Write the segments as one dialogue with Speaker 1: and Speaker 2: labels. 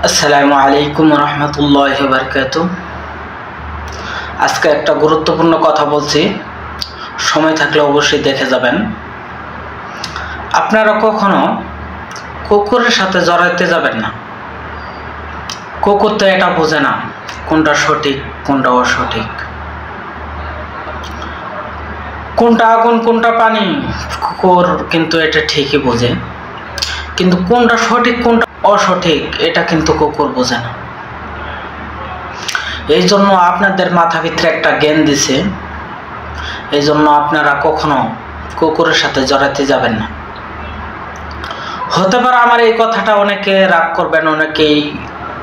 Speaker 1: আসসালামু আলাইকুম রহমতুল্লাহি ওয়া বারাকাতুহু। আজকে একটা গুরুত্বপূর্ণ কথা বলছি, সময় থাকলে অবশ্যই দেখে যাবেন। আপনারা কখনো কুকুরের সাথে জড়াইতে যাবেন না। কুকুর তো এটা বোঝে না কোনটা সঠিক কোনটা অসঠিক, কোনটা আগুন কোনটা পানি। কুকুর কিন্তু এটা ঠিকই বোঝে, কিন্তু কোনটা সঠিক কোনটা অসঠিক এটা কিন্তু কুকুর বোঝে না। এই জন্য আপনাদের মাথা ভিতরে একটা জ্ঞান দিছে, এই জন্য আপনারা কখনো কুকুরের সাথে জড়াতে যাবেন না। হতে পারে আমার এই কথাটা অনেকে রাগ করবেন, অনেকেই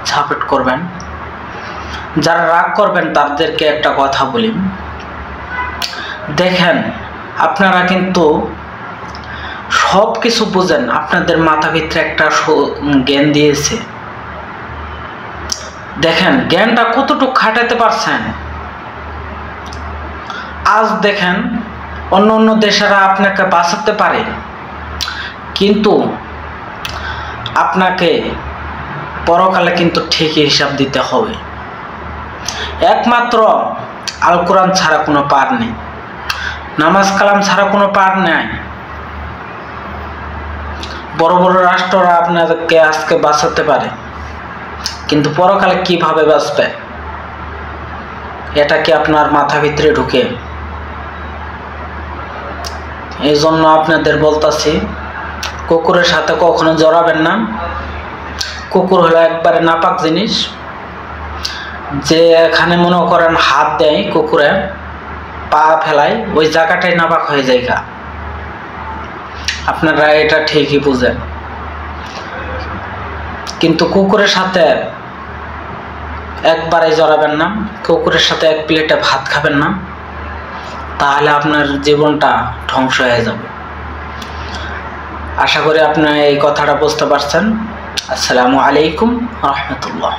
Speaker 1: ঝাপট করবেন। যারা রাগ করবেন তাদেরকে একটা কথা বলি, দেখেন আপনারা কিন্তু সব কিছু বুঝেন, আপনাদের মাথা ভিতরে একটা জ্ঞান দিয়েছে। দেখেন জ্ঞানটা কতটুকু খাটাতে পারছেন। আজ দেখেন অন্য অন্য দেশেরা আপনাকে বাঁচাতে পারে, কিন্তু আপনাকে পরকালে কিন্তু ঠিকই হিসাব দিতে হবে। একমাত্র আল কোরআন ছাড়া কোনো পার নেই, নামাজ কালাম ছাড়া কোনো পার নেই। বড় বড় রাষ্ট্ররা আপনাদেরকে আজকে বাঁচাতে পারে, কিন্তু পরকালে কিভাবে বাঁচবে এটা কি আপনার মাথা ভিতরে ঢুকে? এই জন্য আপনাদের বলতাছি, কুকুরের সাথে কখনো জড়াবেন না। কুকুর হলো একবারে নাপাক জিনিস, যে এখানে মনে করেন হাত দেয় কুকুরে পা ফেলায়, ওই জায়গাটাই নাপাক হয়ে যায়। আপনারা এটা ঠিকই বুঝেন, কিন্তু কুকুরের সাথে একবারে জড়াবেন না। কুকুরের সাথে এক প্লেটে ভাত খাবেন না, তাহলে আপনার জীবনটা ধ্বংস হয়ে যাবে। আশা করি আপনি এই কথাটা বুঝতে পারছেন। আসসালামু আলাইকুম রহমতুল্লাহ।